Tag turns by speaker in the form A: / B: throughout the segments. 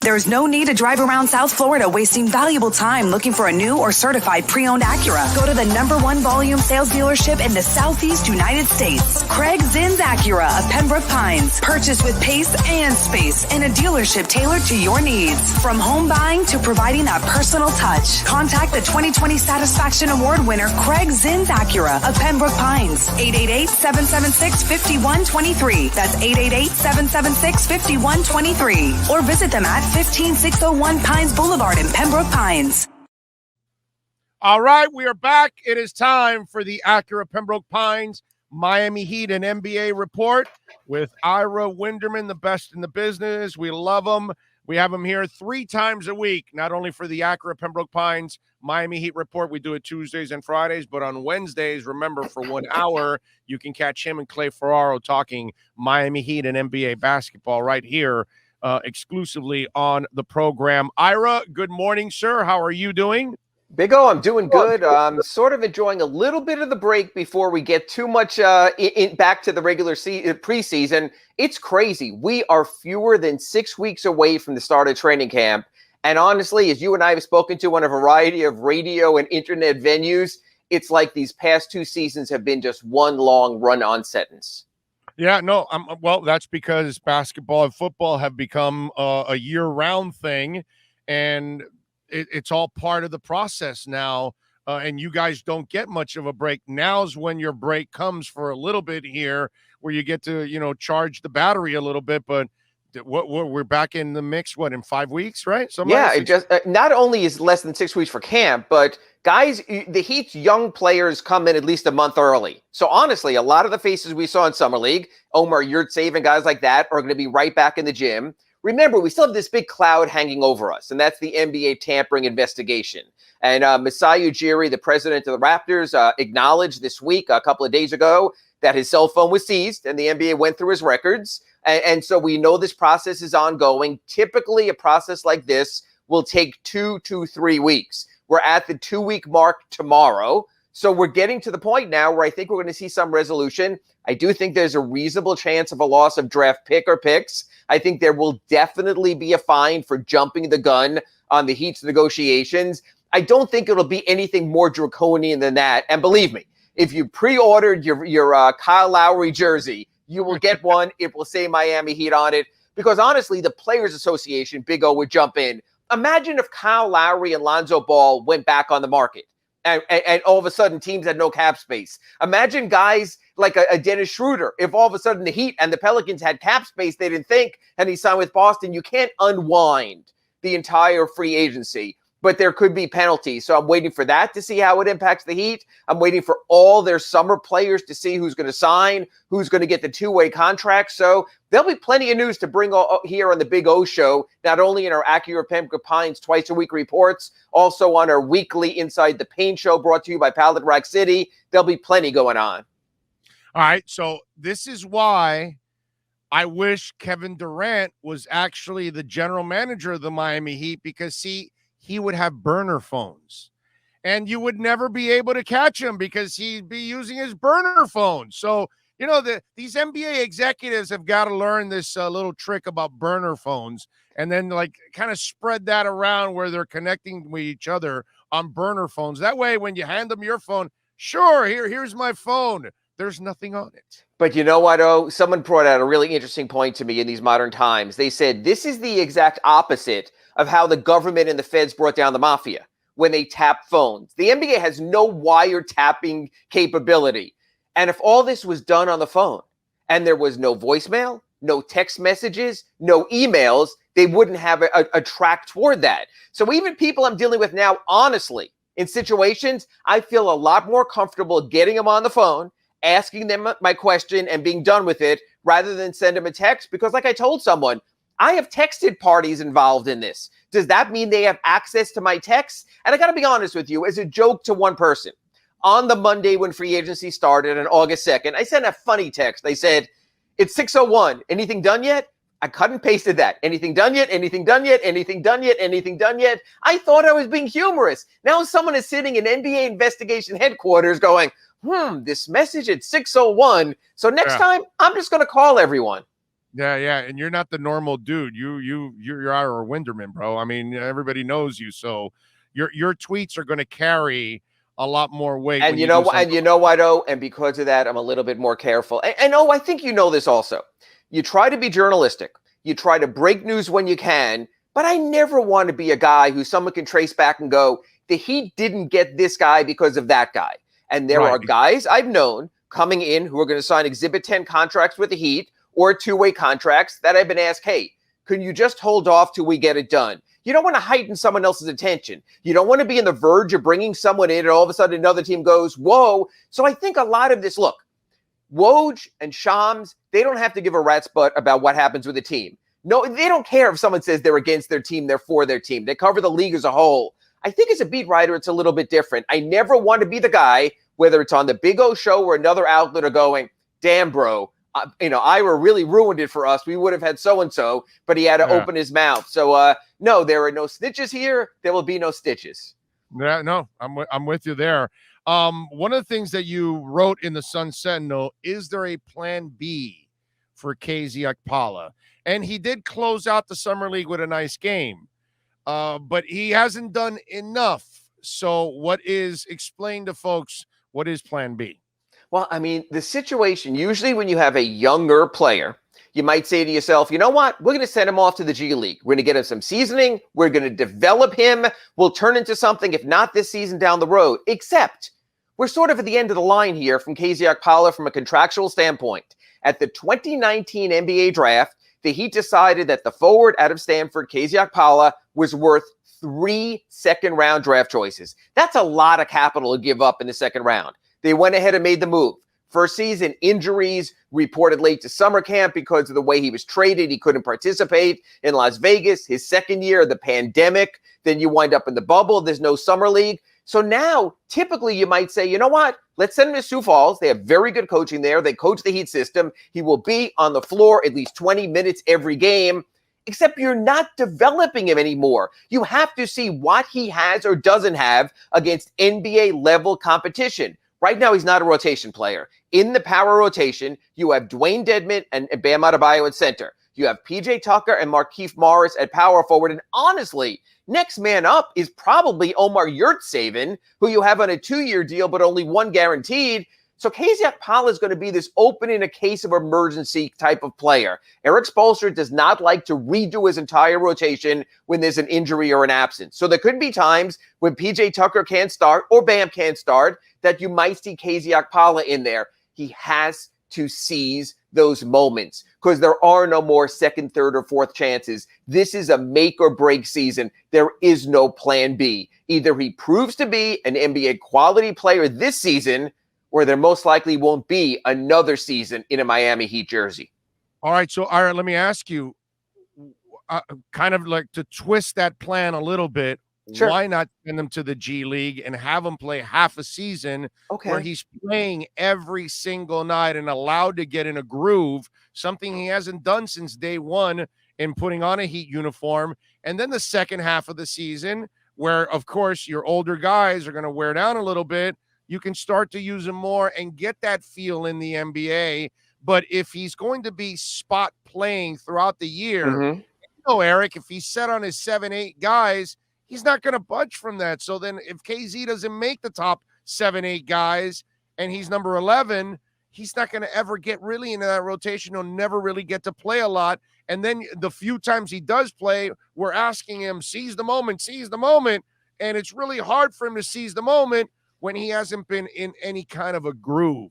A: There's no need to drive around South Florida wasting valuable time looking for a new or certified pre-owned Acura. Go to the #1 volume sales dealership in the Southeast United States. Craig Zinn's Acura of Pembroke Pines. Purchase with pace and space in a dealership tailored to your needs. From home buying to providing that personal touch. Contact the 2020 Satisfaction Award winner Craig Zinn's Acura of Pembroke Pines. 888-776-5123. That's 888-776-5123. Or visit them at 15601 Pines Boulevard in Pembroke Pines.
B: All right, we are back. It is time for the Acura Pembroke Pines Miami Heat and NBA report with Ira Winderman, the best in the business. We love him. We have him here 3 times a week, not only for the Acura Pembroke Pines Miami Heat report. We do it Tuesdays and Fridays, but on Wednesdays, remember, for 1 hour, you can catch him and Clay Ferraro talking Miami Heat and NBA basketball right here exclusively on the program. Ira, good morning, sir. How are you doing?
C: Big O, I'm doing good. I'm sort of enjoying a little bit of the break before we get too much back to the regular preseason. It's crazy. We are fewer than 6 weeks away from the start of training camp. And honestly, as you and I have spoken to on a variety of radio and internet venues, it's like these past 2 seasons have been just one long run-on sentence.
B: Yeah, no, well, that's because basketball and football have become a year-round thing, and it's all part of the process now, and you guys don't get much of a break. Now's when your break comes for a little bit here, where you get to, charge the battery a little bit, but we're back in the mix, in 5 weeks, right?
C: It just not only is less than 6 weeks for camp, but guys, the Heat's young players come in at least a month early. So honestly, a lot of the faces we saw in Summer League, Omar Yurtsev and guys like that, are going to be right back in the gym. Remember, we still have this big cloud hanging over us, and that's the NBA tampering investigation. And Masai Ujiri, the president of the Raptors, acknowledged this week, a couple of days ago, that his cell phone was seized, and the NBA went through his records. And so we know this process is ongoing. Typically, a process like this will take 2 to 3 weeks. We're at the 2-week mark tomorrow. So we're getting to the point now where I think we're going to see some resolution. I do think there's a reasonable chance of a loss of draft pick or picks. I think there will definitely be a fine for jumping the gun on the Heat's negotiations. I don't think it'll be anything more draconian than that. And believe me, if you pre-ordered your Kyle Lowry jersey, you will get one. It will say Miami Heat on it. Because honestly, the Players Association, Big O, would jump in. Imagine if Kyle Lowry and Lonzo Ball went back on the market. And all of a sudden, teams had no cap space. Imagine guys like a Dennis Schroeder. If all of a sudden the Heat and the Pelicans had cap space they didn't think, and he signed with Boston, you can't unwind the entire free agency. But there could be penalties. So I'm waiting for that to see how it impacts the Heat. I'm waiting for all their summer players to see who's going to sign, who's going to get the 2-way contract. So there'll be plenty of news to bring here on the Big O Show, not only in our Acura Pembroke Pines twice-a-week reports, also on our weekly Inside the Paint show brought to you by Pallet Rack City. There'll be plenty going on.
B: All right, so this is why I wish Kevin Durant was actually the general manager of the Miami Heat, because, see, he would have burner phones and you would never be able to catch him because he'd be using his burner phone. So, these NBA executives have got to learn this little trick about burner phones and then kind of spread that around where they're connecting with each other on burner phones. That way, when you hand them your phone, sure, here's my phone. There's nothing on it.
C: But you know what, someone brought out a really interesting point to me in these modern times. They said this is the exact opposite of how the government and the feds brought down the mafia when they tap phones. The NBA has no wiretapping capability. And if all this was done on the phone and there was no voicemail, no text messages, no emails, they wouldn't have a track toward that. So even people I'm dealing with now, honestly, in situations, I feel a lot more comfortable getting them on the phone, asking them my question and being done with it rather than send them a text. Because like I told someone, I have texted parties involved in this. Does that mean they have access to my texts? And I got to be honest with you, as a joke to one person, on the Monday when free agency started on August 2nd, I sent a funny text. I said, it's 6:01. Anything done yet? I cut and pasted that. Anything done yet? Anything done yet? Anything done yet? Anything done yet? I thought I was being humorous. Now someone is sitting in NBA investigation headquarters going, this message at 6:01. So next time, I'm just going to call everyone.
B: Yeah, yeah, and you're not the normal dude. You're our Winderman, bro. I mean, everybody knows you, so your tweets are going to carry a lot more weight
C: And
B: when you do something.
C: and you know what, oh, and because of that, I'm a little bit more careful. And oh, I think you know this also. You try to be journalistic. You try to break news when you can, but I never want to be a guy who someone can trace back and go, the Heat didn't get this guy because of that guy. And there are guys I've known coming in who are going to sign Exhibit 10 contracts with the Heat or two-way contracts that I've been asked, hey, can you just hold off till we get it done? You don't want to heighten someone else's attention. You don't want to be on the verge of bringing someone in and all of a sudden another team goes, whoa. So I think a lot of this, look, Woj and Shams, they don't have to give a rat's butt about what happens with the team. No, they don't care if someone says they're against their team, they're for their team. They cover the league as a whole. I think as a beat writer, it's a little bit different. I never want to be the guy, whether it's on the Big O show or another outlet, are going, damn, bro, Ira really ruined it for us. We would have had so-and-so, but he had to open his mouth. So, no, there are no snitches here. There will be no stitches.
B: Yeah, no, I'm with you there. One of the things that you wrote in the Sun Sentinel, is there a plan B for KZ Okpala? And he did close out the Summer League with a nice game, but he hasn't done enough. So explain to folks, what is plan B?
C: Well, I mean, the situation, usually when you have a younger player, you might say to yourself, you know what? We're going to send him off to the G League. We're going to get him some seasoning. We're going to develop him. We'll turn into something, if not this season, down the road. Except we're sort of at the end of the line here from KZ Okpala from a contractual standpoint. At the 2019 NBA draft, the Heat decided that the forward out of Stanford, KZ Okpala, was worth 3 second-round draft choices. That's a lot of capital to give up in the second round. They went ahead and made the move. First season, injuries, reported late to summer camp because of the way he was traded. He couldn't participate in Las Vegas. His second year, the pandemic. Then you wind up in the bubble. There's no summer league. So now, typically, you might say, you know what? Let's send him to Sioux Falls. They have very good coaching there. They coach the Heat system. He will be on the floor at least 20 minutes every game. Except you're not developing him anymore. You have to see what he has or doesn't have against NBA-level competition. Right now, he's not a rotation player. In the power rotation, you have Dwayne Dedmon and Bam Adebayo at center. You have PJ Tucker and Markieff Morris at power forward. And honestly, next man up is probably Omar Yurtseven, who you have on a 2-year deal, but only 1 guaranteed. So KZ Okpala is going to be this open in a case of emergency type of player. Eric Spoelstra does not like to redo his entire rotation when there's an injury or an absence. So there could be times when PJ Tucker can't start or Bam can't start that you might see KZ Okpala in there. He has to seize those moments because there are no more second, third, or fourth chances. This is a make or break season. There is no plan B. Either he proves to be an NBA quality player this season, or there most likely won't be another season in a Miami Heat jersey.
B: All right, so Ira, let me ask you, kind of like to twist that plan a little bit. Sure. Why not send him to the G League and have him play half a season where he's playing every single night and allowed to get in a groove, something he hasn't done since day one in putting on a Heat uniform. And then the second half of the season, where, of course, your older guys are going to wear down a little bit, you can start to use him more and get that feel in the NBA. But if he's going to be spot playing throughout the year, Eric, if he's set on his 7-8 guys, he's not going to budge from that. So then if KZ doesn't make the top 7-8 guys and he's number 11, he's not going to ever get really into that rotation. He'll never really get to play a lot. And then the few times he does play, we're asking him, seize the moment, seize the moment. And it's really hard for him to seize the moment when he hasn't been in any kind of a groove.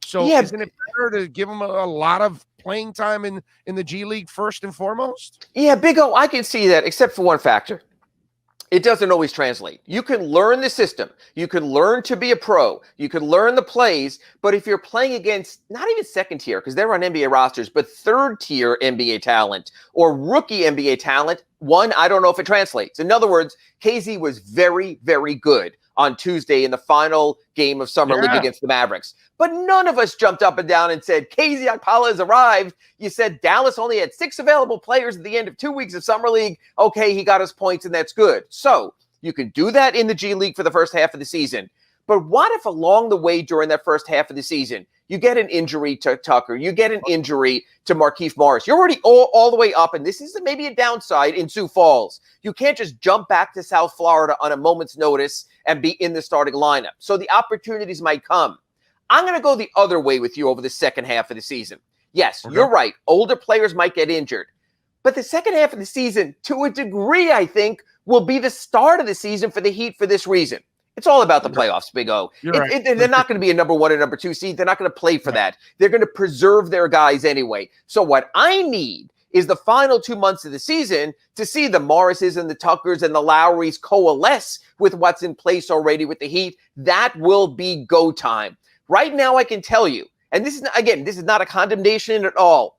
B: So isn't it better to give him a lot of playing time in the G League first and foremost? Yeah, Big O, I can see that, except for one factor. It doesn't always translate. You can learn the system. You can learn to be a pro. You can learn the plays. But if you're playing against not even second tier, because they're on NBA rosters, but third tier NBA talent or rookie NBA talent, one, I don't know if it translates. In other words, KZ was very, very good on Tuesday in the final game of Summer League against the Mavericks. But none of us jumped up and down and said, KZ Okpala has arrived. You said Dallas only had 6 available players at the end of 2 weeks of Summer League. Okay, he got his points, and that's good. So you can do that in the G League for the first half of the season. But what if along the way during that first half of the season,
C: You get an injury to Tucker. You get an injury to Markieff Morris. You're already all the way up, and this is maybe a downside in Sioux Falls. You can't just jump back to South Florida on a moment's notice and be in the starting lineup. So the opportunities might come. I'm going to go the other way with you over the second half of the season. Yes, You're right. Older players might get injured. But the second half of the season, to a degree, I think, will be the start of the season for the Heat for this reason. It's all about the playoffs, Big O. They're not going to be a number 1 and number 2 seed. They're not going to play for that. They're going to preserve their guys anyway. So what I need is the final 2 months of the season to see the Morrises and the Tuckers and the Lowrys coalesce with what's in place already with the Heat. That will be go time. Right now, I can tell you, and this is not a condemnation at all.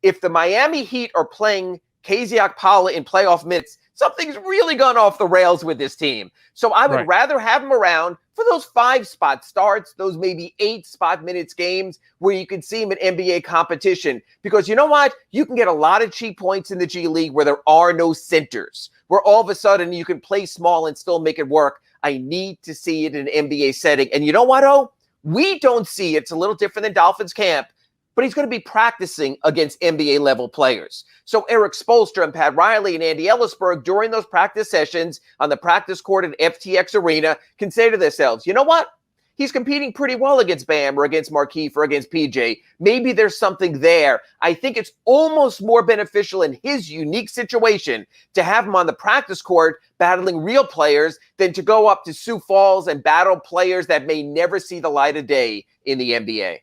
C: If the Miami Heat are playing Kasiak Pallet in playoff minutes, something's really gone off the rails with this team. So I would rather have them around for those 5-spot starts, those maybe 8-spot minutes games where you can see them in NBA competition. Because you know what? You can get a lot of cheap points in the G League where there are no centers, where all of a sudden you can play small and still make it work. I need to see it in an NBA setting. And you know what, O? We don't see it. It's a little different than Dolphins camp. But he's going to be practicing against NBA-level players. So Eric Spoelstra and Pat Riley and Andy Ellisberg, during those practice sessions on the practice court at FTX Arena, can say to themselves, you know what? He's competing pretty well against Bam or against Markieff or against PJ. Maybe there's something there. I think it's almost more beneficial in his unique situation to have him on the practice court battling real players than to go up to Sioux Falls and battle players that may never see the light of day in the NBA.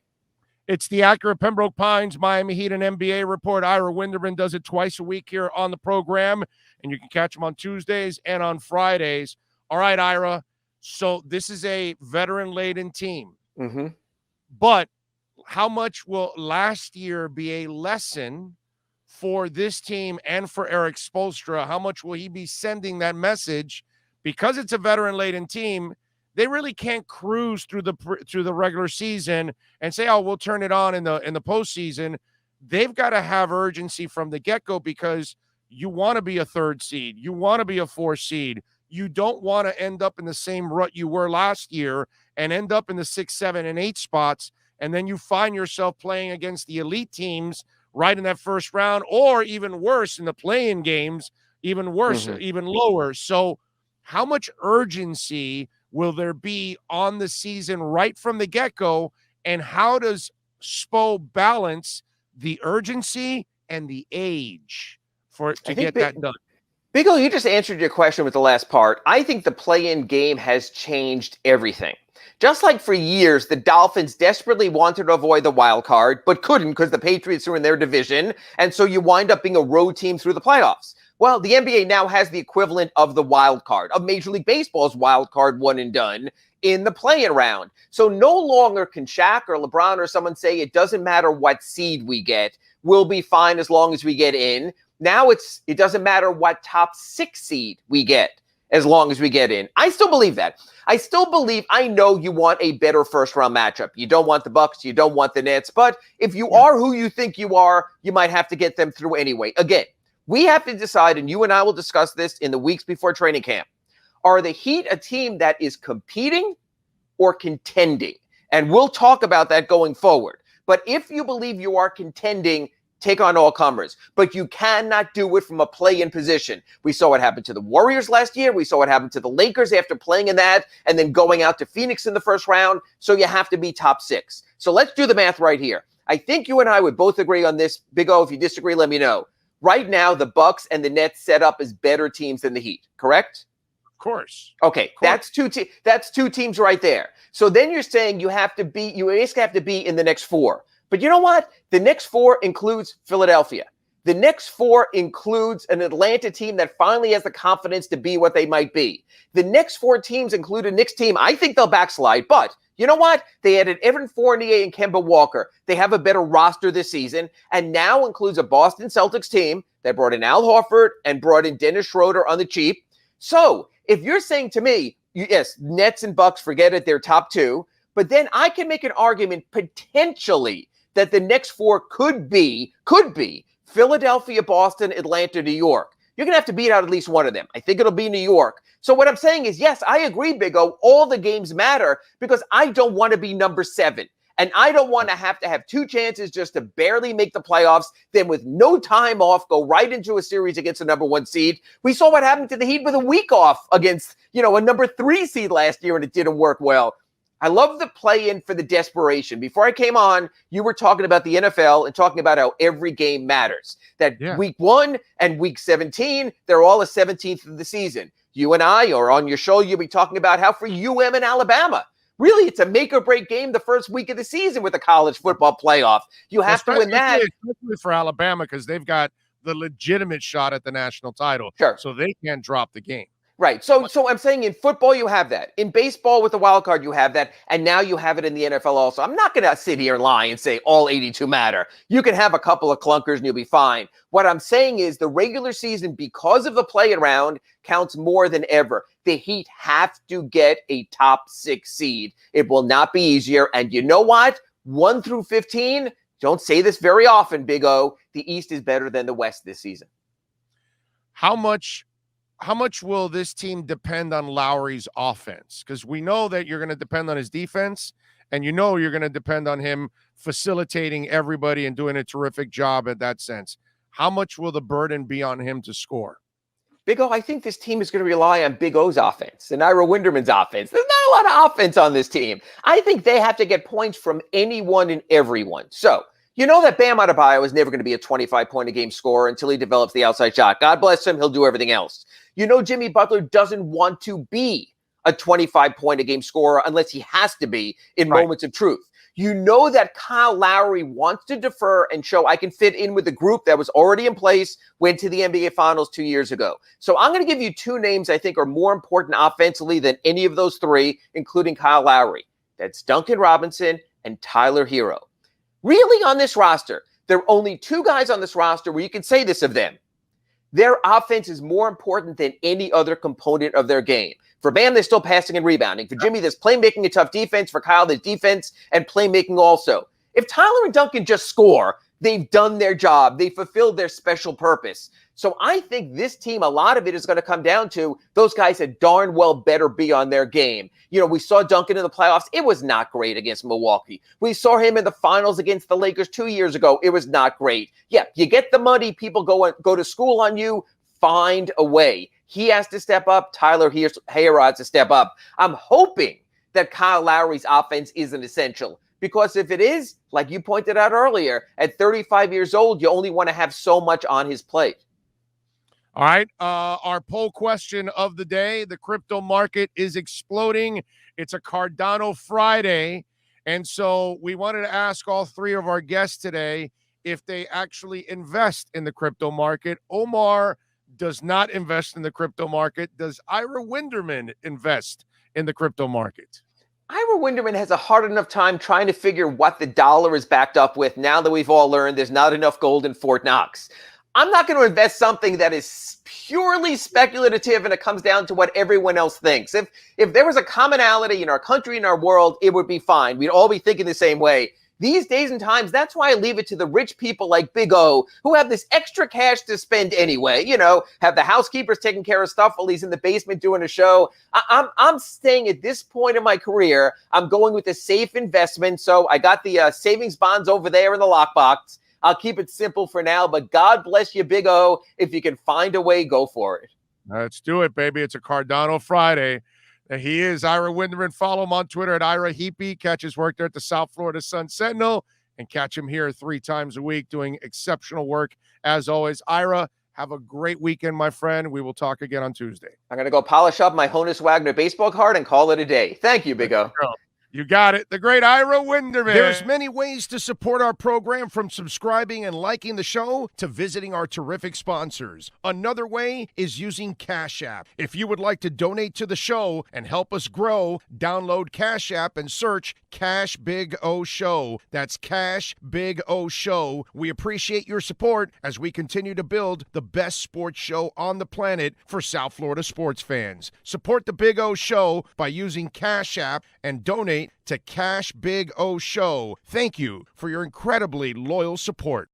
B: It's the Acura Pembroke Pines Miami Heat and NBA report. Ira Winderman does it twice a week here on the program, and you can catch him on Tuesdays and on Fridays. All right, Ira. So this is a veteran-laden team.
C: Mm-hmm.
B: But how much will last year be a lesson for this team and for Eric Spoelstra? How much will he be sending that message? Because it's a veteran-laden team, they really can't cruise through the regular season and say, "Oh, we'll turn it on in the postseason." They've got to have urgency from the get-go because you want to be a 3rd seed, you want to be a 4th seed. You don't want to end up in the same rut you were last year and end up in the 6, 7, and 8 spots, and then you find yourself playing against the elite teams right in that first round, or even worse in the play-in games, even worse, even lower. So, how much urgency will there be on the season right from the get-go, and how does Spo balance the urgency and the age for it to get that done?
C: Big O, you just answered your question with the last part. I think the play-in game has changed everything. Just like for years, the Dolphins desperately wanted to avoid the wild card, but couldn't because the Patriots are in their division, and so you wind up being a road team through the playoffs. Well, the NBA now has the equivalent of the wild card, of Major League Baseball's wild card one and done in the play-in round. So no longer can Shaq or LeBron or someone say it doesn't matter what seed we get, we'll be fine as long as we get in. Now it doesn't matter what top 6 seed we get as long as we get in. I still believe that. I know you want a better first-round matchup. You don't want the Bucks, you don't want the Nets, but if you are who you think you are, you might have to get them through anyway. Again, we have to decide, and you and I will discuss this in the weeks before training camp. Are the Heat a team that is competing or contending? And we'll talk about that going forward. But if you believe you are contending, take on all comers. But you cannot do it from a play-in position. We saw what happened to the Warriors last year. We saw what happened to the Lakers after playing in that and then going out to Phoenix in the first round. So you have to be top 6. So let's do the math right here. I think you and I would both agree on this. Big O, if you disagree, let me know. Right now, the Bucks and the Nets set up as better teams than the Heat, correct?
B: Of course.
C: Okay, that's two teams right there. So then you're saying you basically have to be in the next 4. But you know what? The next 4 includes Philadelphia. The next 4 includes an Atlanta team that finally has the confidence to be what they might be. The next 4 teams include a Knicks team. I think they'll backslide, but you know what? They added Evan Fournier and Kemba Walker. They have a better roster this season, and now includes a Boston Celtics team that brought in Al Horford and brought in Dennis Schroeder on the cheap. So if you're saying to me, yes, Nets and Bucks, forget it, they're top 2, but then I can make an argument potentially that the next 4 could be Philadelphia, Boston, Atlanta, New York. You're going to have to beat out at least one of them. I think it'll be New York. So what I'm saying is, yes, I agree, Big O. All the games matter because I don't want to be number 7. And I don't want to have two chances just to barely make the playoffs, then with no time off, go right into a series against a number 1 seed. We saw what happened to the Heat with a week off against, a number 3 seed last year, and it didn't work well. I love the play-in for the desperation. Before I came on, you were talking about the NFL and talking about how every game matters. That week 1 and week 17, they're all a 17th of the season. You and I, or on your show, you'll be talking about how for UM and Alabama, really, it's a make-or-break game the first week of the season with the college football playoff. You have to win that.
B: Especially for Alabama, because they've got the legitimate shot at the national title.
C: Sure.
B: So they can't drop the game.
C: Right. So I'm saying in football, you have that. In baseball with the wild card, you have that. And now you have it in the NFL also. I'm not going to sit here and lie and say all 82 matter. You can have a couple of clunkers and you'll be fine. What I'm saying is the regular season, because of the play around, counts more than ever. The Heat have to get a top 6 seed. It will not be easier. And you know what? 1 through 15, don't say this very often, Big O, the East is better than the West this season.
B: How much will this team depend on Lowry's offense? Because we know that you're going to depend on his defense, and you're going to depend on him facilitating everybody and doing a terrific job at that sense. How much will the burden be on him to score?
C: Big O, I think this team is going to rely on Big O's offense and Ira Winderman's offense. There's not a lot of offense on this team. I think they have to get points from anyone and everyone. So, you know that Bam Adebayo is never going to be a 25-point-a-game scorer until he develops the outside shot. God bless him. He'll do everything else. You know Jimmy Butler doesn't want to be a 25-point-a-game scorer unless he has to be in moments of truth. You know that Kyle Lowry wants to defer and show I can fit in with the group that was already in place, went to the NBA Finals 2 years ago. So I'm going to give you 2 names I think are more important offensively than any of those 3, including Kyle Lowry. That's Duncan Robinson and Tyler Hero. Really, on this roster, there are only 2 guys on this roster where you can say this of them. Their offense is more important than any other component of their game. For Bam, they're still passing and rebounding. For Jimmy, there's playmaking and tough defense. For Kyle, there's defense and playmaking also. If Tyler and Duncan just score, they've done their job. They fulfilled their special purpose. So I think this team, a lot of it is going to come down to those guys that darn well better be on their game. You know, we saw Duncan in the playoffs. It was not great against Milwaukee. We saw him in the finals against the Lakers 2 years ago. It was not great. Yeah, you get the money. People go to school on you. Find a way. He has to step up. Tyler Hero has to step up. I'm hoping that Kyle Lowry's offense isn't essential. Because if it is, like you pointed out earlier, at 35 years old, you only want to have so much on his plate.
B: All right. Our poll question of the day, the crypto market is exploding. It's a Cardano Friday. And so we wanted to ask all 3 of our guests today if they actually invest in the crypto market. Omar does not invest in the crypto market. Does Ira Winderman invest in the crypto market?
C: Ira Winderman has a hard enough time trying to figure what the dollar is backed up with now that we've all learned there's not enough gold in Fort Knox. I'm not going to invest something that is purely speculative and it comes down to what everyone else thinks. If there was a commonality in our country and our world, it would be fine. We'd all be thinking the same way. These days and times, that's why I leave it to the rich people like Big O who have this extra cash to spend anyway. You know, have the housekeepers taking care of stuff while he's in the basement doing a show. I'm staying at this point in my career. I'm going with a safe investment. So I got the savings bonds over there in the lockbox. I'll keep it simple for now, but God bless you, Big O. If you can find a way, go for it.
B: Let's do it, baby. It's a Cardano Friday. He is Ira Winderman. Follow him on Twitter at Ira Heapy. Catch his work there at the South Florida Sun Sentinel and catch him here 3 times a week doing exceptional work. As always, Ira, have a great weekend, my friend. We will talk again on Tuesday.
C: I'm going to go polish up my Honus Wagner baseball card and call it a day. Thank you, Big O.
B: You got it. The great Ira Winderman. There's many ways to support our program, from subscribing and liking the show to visiting our terrific sponsors. Another way is using Cash App. If you would like to donate to the show and help us grow, download Cash App and search Cash Big O Show. That's Cash Big O Show. We appreciate your support as we continue to build the best sports show on the planet for South Florida sports fans. Support the Big O Show by using Cash App and donate to Cash Big O Show. Thank you for your incredibly loyal support.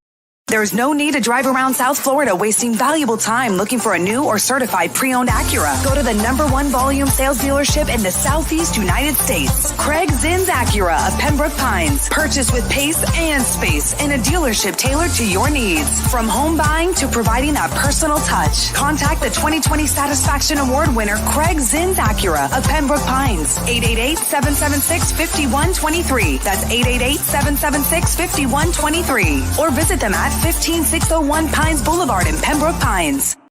A: There's no need to drive around South Florida wasting valuable time looking for a new or certified pre-owned Acura. Go to the #1 volume sales dealership in the Southeast United States. Craig Zinn's Acura of Pembroke Pines. Purchase with pace and space in a dealership tailored to your needs. From home buying to providing that personal touch. Contact the 2020 Satisfaction Award winner Craig Zinn's Acura of Pembroke Pines. 888-776-5123. That's 888-776-5123. Or visit them at 15601 Pines Boulevard in Pembroke Pines.